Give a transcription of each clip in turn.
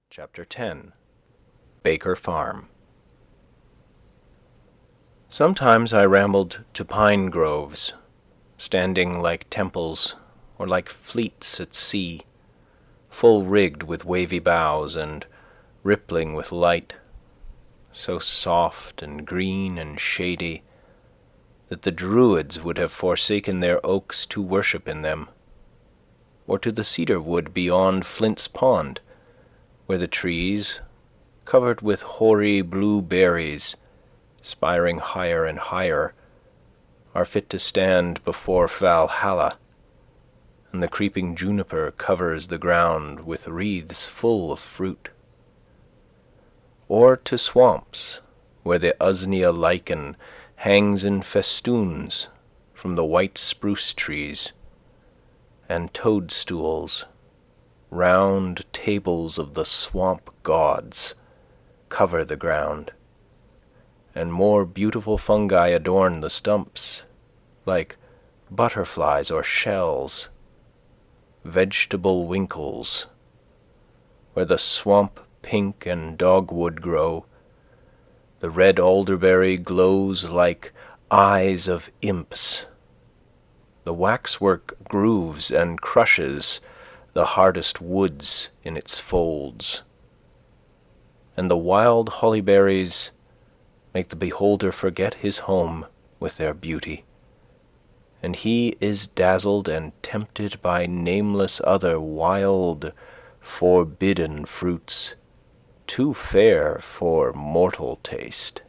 Chapter 10. Baker Farm. Sometimes I rambled to pine groves, standing like temples or like fleets at sea, full rigged with wavy boughs and rippling with light, so soft and green and shady that the Druids would have forsaken their oaks to worship in them, or to the cedar wood beyond Flint's Pond, where the trees, covered with hoary blue berries, spiring higher and higher, are fit to stand before Valhalla, and the creeping juniper covers the ground with wreaths full of fruit. Or to swamps, where the usnea lichen hangs in festoons from the white spruce trees, and toadstools, round tables of the swamp gods, cover the ground, and more beautiful fungi adorn the stumps, like butterflies or shells, vegetable winkles, where the swamp pink and dogwood grow. The red alderberry glows like eyes of imps. The waxwork grooves and crushes the hardest woods in its folds, and the wild hollyberries make the beholder forget his home with their beauty, and he is dazzled and tempted by nameless other wild, forbidden fruits, too fair for mortal taste.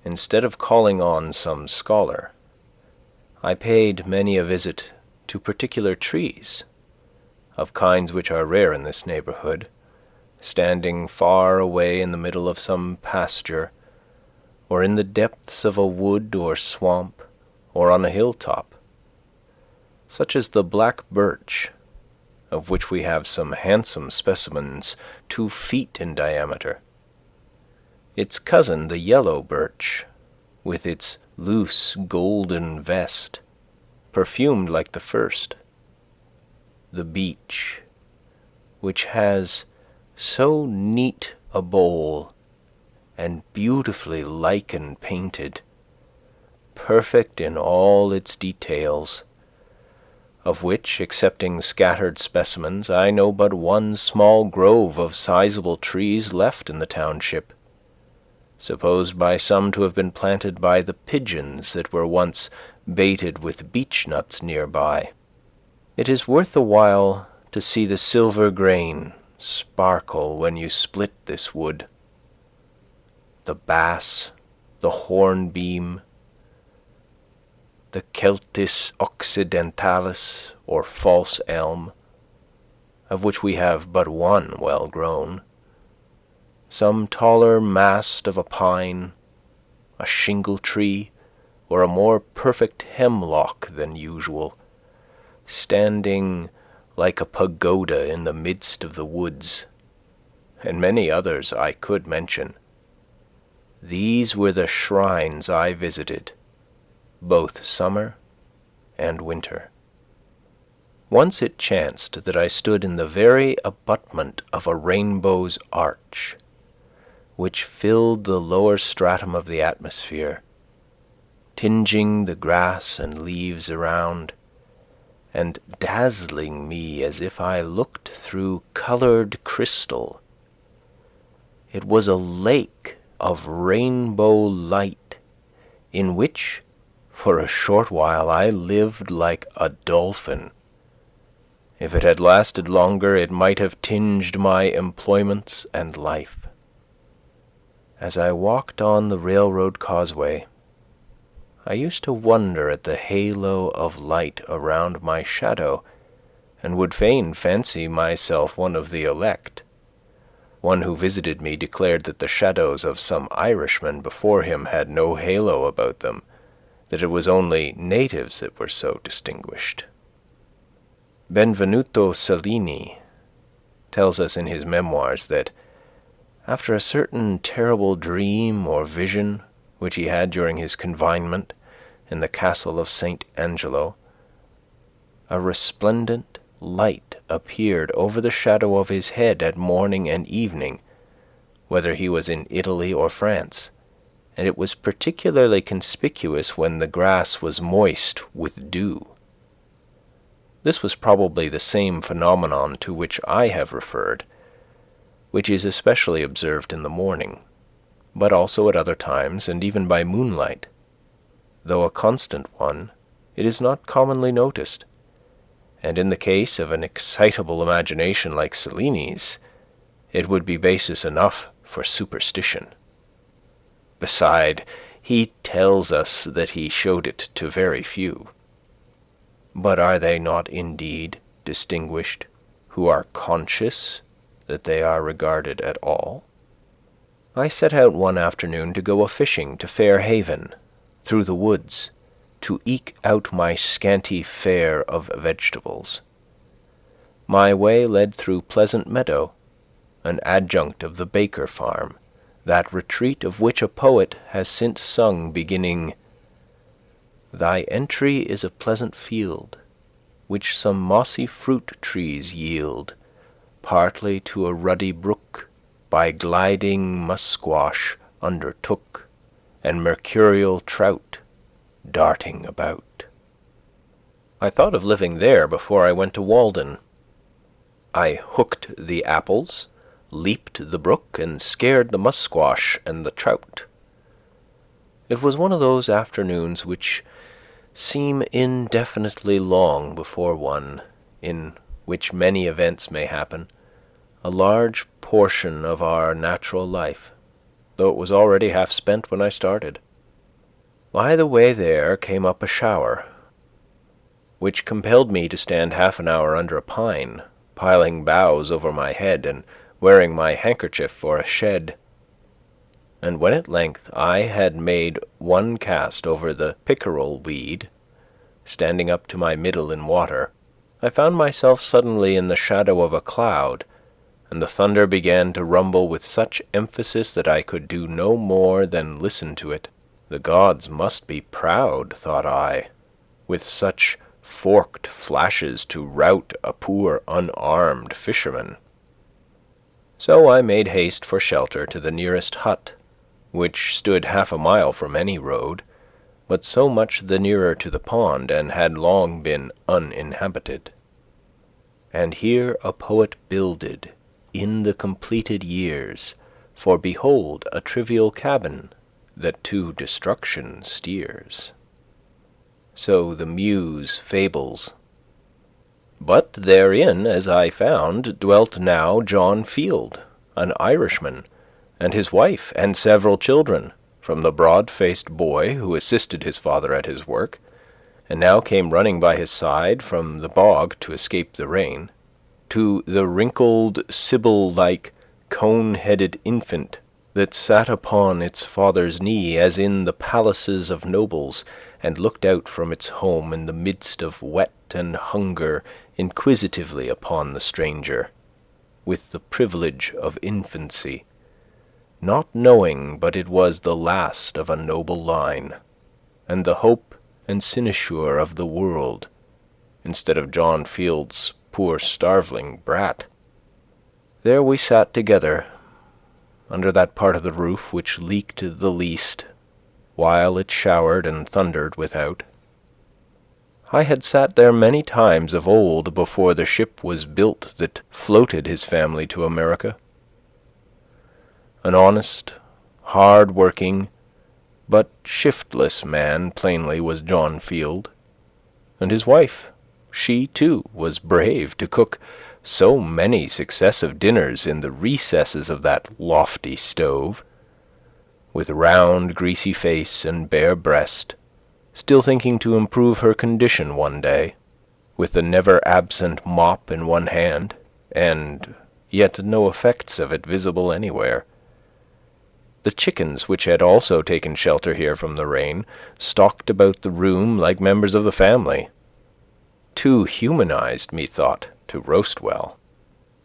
Instead of calling on some scholar, I paid many a visit to particular trees, of kinds which are rare in this neighborhood, standing far away in the middle of some pasture, or in the depths of a wood or swamp, or on a hilltop, such as the black birch, of which we have some handsome specimens 2 feet in diameter, its cousin the yellow birch, with its loose golden vest, perfumed like the first, the beech, which has so neat a bole and beautifully lichen painted, perfect in all its details, of which, excepting scattered specimens, I know but one small grove of sizable trees left in the township, supposed by some to have been planted by the pigeons that were once baited with beech nuts nearby. It is worth the while to see the silver grain sparkle when you split this wood. The bass, the hornbeam, the Celtis occidentalis, or false elm, of which we have but one well grown, some taller mast of a pine, a shingle tree, or a more perfect hemlock than usual, standing like a pagoda in the midst of the woods, and many others I could mention. These were the shrines I visited, both summer and winter. Once it chanced that I stood in the very abutment of a rainbow's arch, which filled the lower stratum of the atmosphere, tinging the grass and leaves around, and dazzling me as if I looked through colored crystal. It was a lake of rainbow light, in which, for a short while, I lived like a dolphin. If it had lasted longer, it might have tinged my employments and life. As I walked on the railroad causeway, I used to wonder at the halo of light around my shadow, and would fain fancy myself one of the elect. One who visited me declared that the shadows of some Irishmen before him had no halo about them, that it was only natives that were so distinguished. Benvenuto Cellini tells us in his memoirs that, after a certain terrible dream or vision which he had during his confinement in the castle of St. Angelo, a resplendent light appeared over the shadow of his head at morning and evening, whether he was in Italy or France, and it was particularly conspicuous when the grass was moist with dew. This was probably the same phenomenon to which I have referred, which is especially observed in the morning, but also at other times and even by moonlight. Though a constant one, it is not commonly noticed, and in the case of an excitable imagination like Cellini's, it would be basis enough for superstition. Beside, he tells us that he showed it to very few. But are they not indeed distinguished who are conscious that they are regarded at all? I set out one afternoon to go a-fishing to Fair Haven, through the woods, to eke out my scanty fare of vegetables. My way led through Pleasant Meadow, an adjunct of the Baker farm, that retreat of which a poet has since sung, beginning, "Thy entry is a pleasant field, which some mossy fruit trees yield, partly to a ruddy brook, by gliding musquash undertook, and mercurial trout darting about." I thought of living there before I went to Walden. I hooked the apples, leaped the brook, and scared the musquash and the trout. It was one of those afternoons which seem indefinitely long before one, in which many events may happen, a large portion of our natural life, though it was already half spent when I started. By the way there came up a shower, which compelled me to stand half an hour under a pine, piling boughs over my head and wearing my handkerchief for a shed. And when at length I had made one cast over the pickerel weed, standing up to my middle in water, I found myself suddenly in the shadow of a cloud, and the thunder began to rumble with such emphasis that I could do no more than listen to it. The gods must be proud, thought I, with such forked flashes to rout a poor unarmed fisherman. So I made haste for shelter to the nearest hut, which stood half a mile from any road, but so much the nearer to the pond, and had long been uninhabited. And here a poet builded, in the completed years, for behold a trivial cabin that to destruction steers. So the muse fables. But therein, as I found, dwelt now John Field, an Irishman, and his wife, and several children, from the broad-faced boy who assisted his father at his work, and now came running by his side from the bog to escape the rain, to the wrinkled, sibyl-like, cone-headed infant that sat upon its father's knee as in the palaces of nobles, and looked out from its home in the midst of wet and hunger inquisitively upon the stranger, with the privilege of infancy, not knowing but it was the last of a noble line, and the hope and cynosure of the world, instead of John Field's poor starveling brat. There we sat together, under that part of the roof which leaked the least, while it showered and thundered without. I had sat there many times of old before the ship was built that floated his family to America. An honest, hard-working, but shiftless man plainly was John Field, and his wife, she too was brave to cook so many successive dinners in the recesses of that lofty stove, with round greasy face and bare breast, still thinking to improve her condition one day, with the never-absent mop in one hand, and yet no effects of it visible anywhere. The chickens, which had also taken shelter here from the rain, stalked about the room like members of the family, too humanized, methought, to roast well.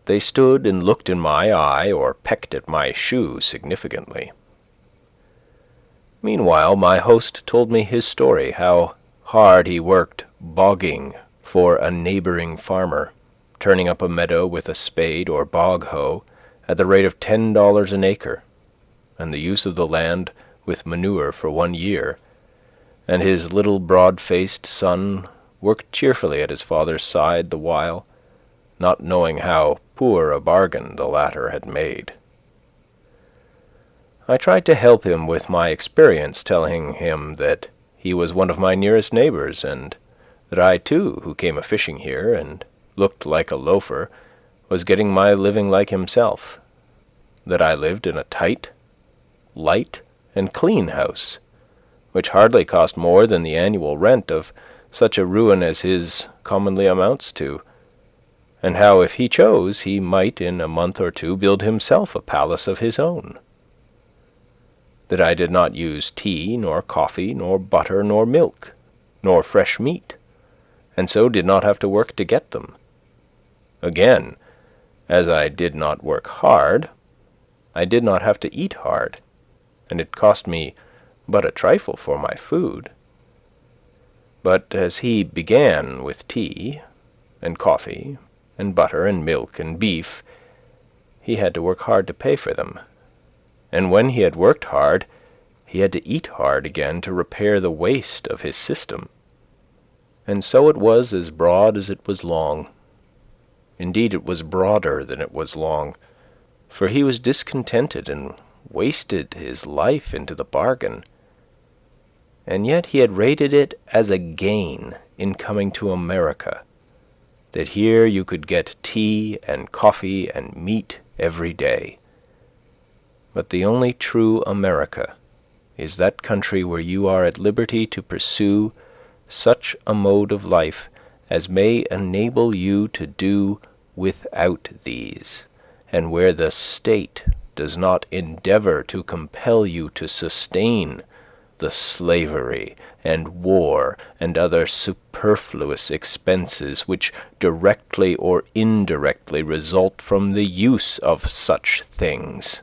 They stood and looked in my eye or pecked at my shoe significantly. Meanwhile my host told me his story, how hard he worked bogging for a neighbouring farmer, turning up a meadow with a spade or bog hoe at the rate of $10 an acre, and the use of the land with manure for 1 year, and his little broad-faced son worked cheerfully at his father's side the while, not knowing how poor a bargain the latter had made. I tried to help him with my experience, telling him that he was one of my nearest neighbors, and that I too, who came a-fishing here and looked like a loafer, was getting my living like himself, that I lived in a tight, light, and clean house, which hardly cost more than the annual rent of such a ruin as his commonly amounts to, and how, if he chose, he might in a month or two build himself a palace of his own. That I did not use tea, nor coffee, nor butter, nor milk, nor fresh meat, and so did not have to work to get them. Again, as I did not work hard, I did not have to eat hard, and it cost me but a trifle for my food. But as he began with tea, and coffee, and butter, and milk, and beef, he had to work hard to pay for them. And when he had worked hard, he had to eat hard again to repair the waste of his system. And so it was as broad as it was long. Indeed, it was broader than it was long, for he was discontented and wasted his life into the bargain. And yet he had rated it as a gain in coming to America, that here you could get tea and coffee and meat every day. But the only true America is that country where you are at liberty to pursue such a mode of life as may enable you to do without these, and where the state does not endeavor to compel you to sustain the slavery and war and other superfluous expenses which directly or indirectly result from the use of such things.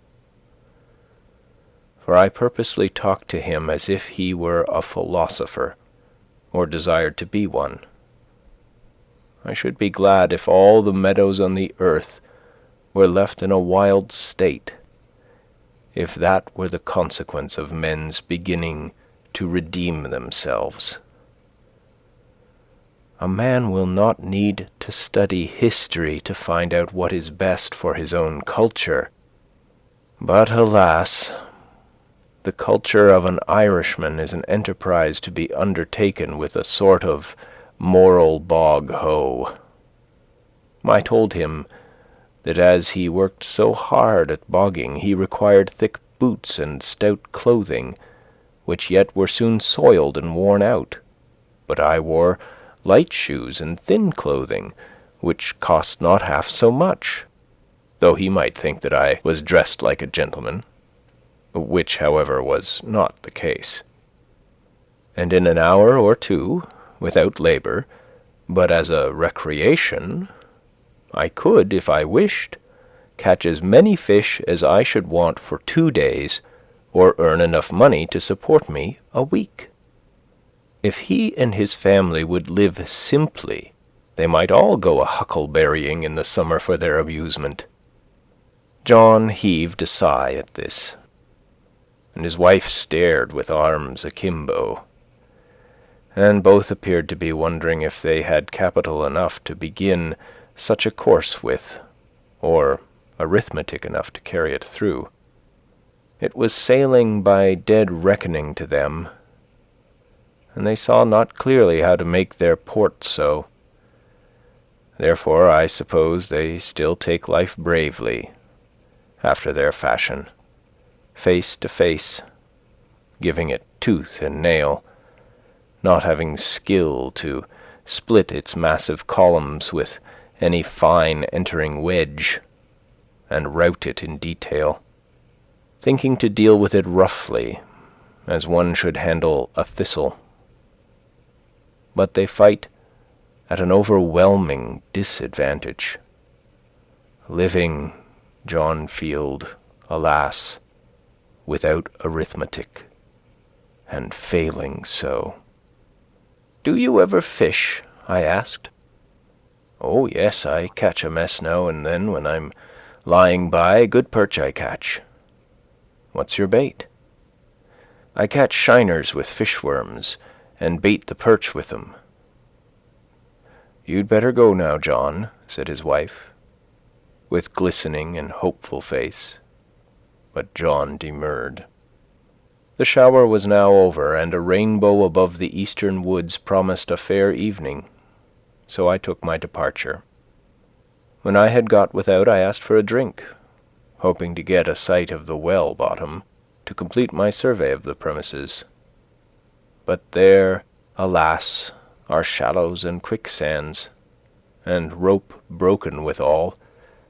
For I purposely talked to him as if he were a philosopher, or desired to be one. I should be glad if all the meadows on the earth were left in a wild state, if that were the consequence of men's beginning to redeem themselves. A man will not need to study history to find out what is best for his own culture, but alas, the culture of an Irishman is an enterprise to be undertaken with a sort of moral bog-hoe. I told him that as he worked so hard at bogging, he required thick boots and stout clothing, which yet were soon soiled and worn out, but I wore light shoes and thin clothing, which cost not half so much, though he might think that I was dressed like a gentleman, which, however, was not the case. And in an hour or two, without labor, but as a recreation, I could, if I wished, catch as many fish as I should want for 2 days, or earn enough money to support me a week. If he and his family would live simply, they might all go a-huckleberrying in the summer for their amusement. John heaved a sigh at this, and his wife stared with arms akimbo, and both appeared to be wondering if they had capital enough to begin such a course with, or arithmetic enough to carry it through. It was sailing by dead reckoning to them, and they saw not clearly how to make their port so. Therefore I suppose they still take life bravely, after their fashion, face to face, giving it tooth and nail, not having skill to split its massive columns with any fine entering wedge, and rout it in detail, thinking to deal with it roughly, as one should handle a thistle. But they fight at an overwhelming disadvantage, living, John Field, alas, without arithmetic, and failing so. "Do you ever fish?" I asked. Oh, yes, I catch a mess now and then when I'm lying by. Good perch I catch. What's your bait? I catch shiners with fishworms and bait the perch with them. You'd better go now, John, said his wife, with glistening and hopeful face. But John demurred. The shower was now over, and a rainbow above the eastern woods promised a fair evening, so I took my departure. When I had got without, I asked for a drink, hoping to get a sight of the well bottom to complete my survey of the premises. But there, alas, are shallows and quicksands, and rope broken withal,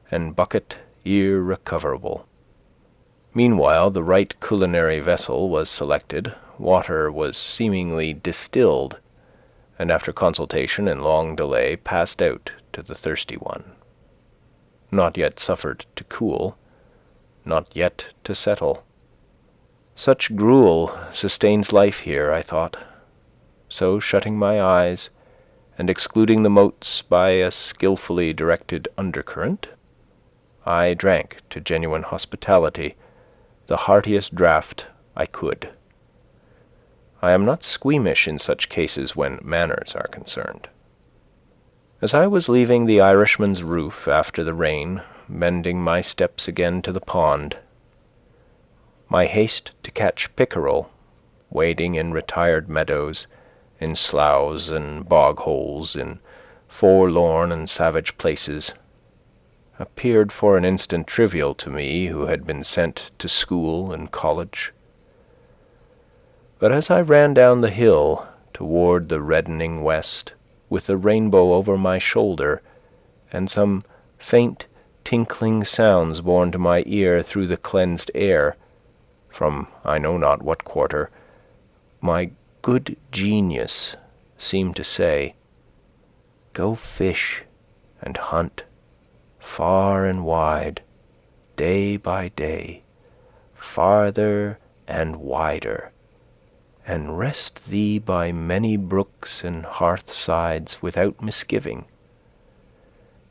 and bucket irrecoverable. Meanwhile, the right culinary vessel was selected, water was seemingly distilled, and after consultation and long delay passed out to the thirsty one. Not yet suffered to cool, not yet to settle. Such gruel sustains life here, I thought. So, shutting my eyes, and excluding the motes by a skilfully directed undercurrent, I drank to genuine hospitality the heartiest draught I could. I am not squeamish in such cases when manners are concerned. As I was leaving the Irishman's roof after the rain, bending my steps again to the pond, my haste to catch pickerel, wading in retired meadows, in sloughs and bog-holes, in forlorn and savage places, appeared for an instant trivial to me who had been sent to school and college. But as I ran down the hill toward the reddening west, with the rainbow over my shoulder, and some faint tinkling sounds borne to my ear through the cleansed air, from I know not what quarter, my good genius seemed to say, "Go fish and hunt, far and wide, day by day, farther and wider, and rest thee by many brooks and hearth-sides without misgiving.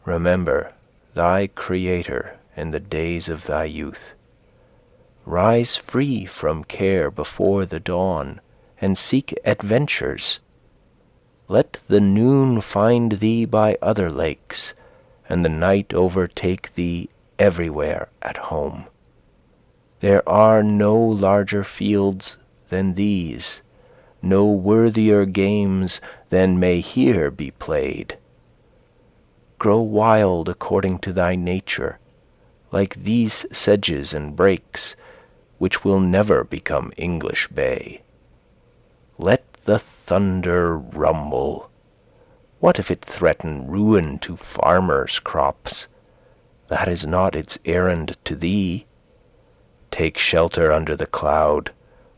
Remember thy Creator in the days of thy youth. Rise free from care before the dawn, and seek adventures. Let the noon find thee by other lakes, and the night overtake thee everywhere at home. There are no larger fields than these, no worthier games than may here be played. Grow wild according to thy nature, like these sedges and brakes, which will never become English Bay. Let the thunder rumble. What if it threaten ruin to farmers' crops? That is not its errand to thee. Take shelter under the cloud,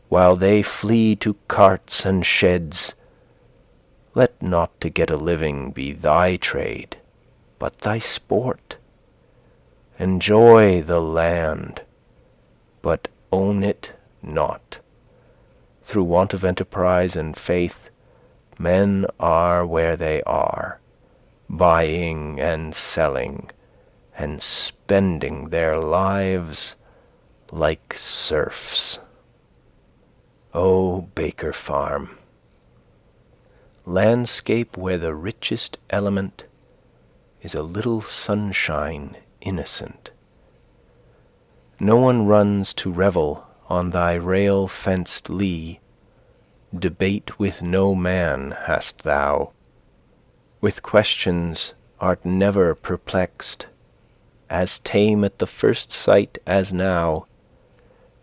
while they flee to carts and sheds. Let not to get a living be thy trade, but thy sport. Enjoy the land, but own it not. Through want of enterprise and faith, men are where they are, buying and selling, and spending their lives like serfs. O Baker Farm, landscape where the richest element is a little sunshine innocent. No one runs to revel on thy rail-fenced lea. Debate with no man hast thou. With questions art never perplexed, as tame at the first sight as now,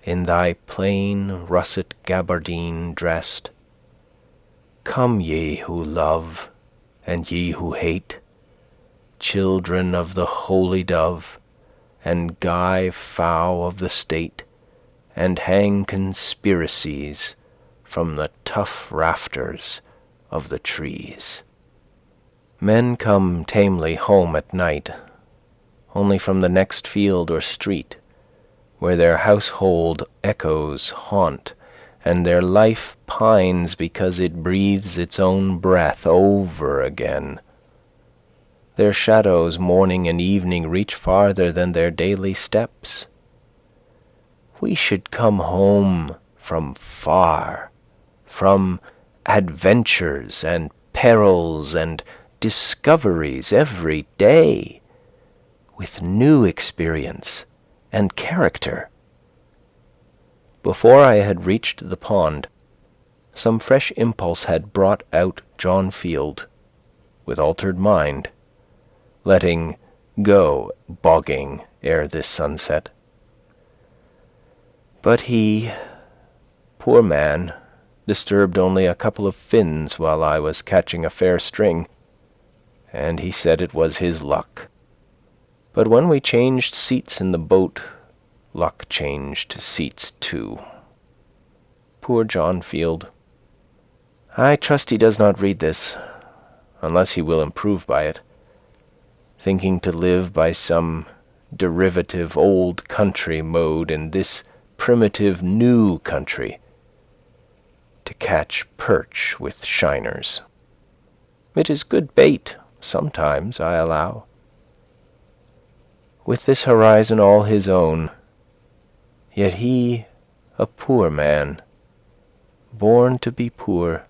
in thy plain russet gabardine dressed. Come ye who love, and ye who hate, children of the holy dove, and Guy Fow of the state, and hang conspiracies from the tough rafters of the trees. Men come tamely home at night, only from the next field or street, where their household echoes haunt, and their life pines because it breathes its own breath over again. Their shadows morning and evening reach farther than their daily steps. We should come home from far, from adventures and perils and discoveries every day, with new experience and character. Before I had reached the pond, some fresh impulse had brought out John Field, with altered mind, letting go bogging ere this sunset. But he, poor man, disturbed only a couple of fins while I was catching a fair string, and he said it was his luck. But when we changed seats in the boat, luck changed seats too. Poor John Field. I trust he does not read this, unless he will improve by it, thinking to live by some derivative old country mode in this primitive new country, to catch perch with shiners. It is good bait sometimes, I allow. With this horizon all his own, yet he a poor man, born to be poor,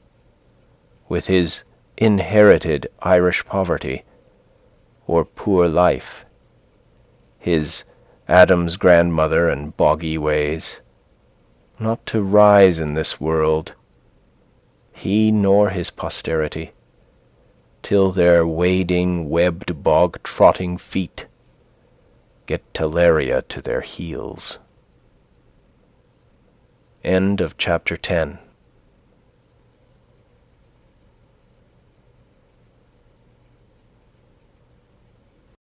with his inherited Irish poverty, or poor life, his Adam's grandmother and boggy ways, not to rise in this world, he nor his posterity, till their wading, webbed, bog-trotting feet get Teleria to their heels. End of chapter 10.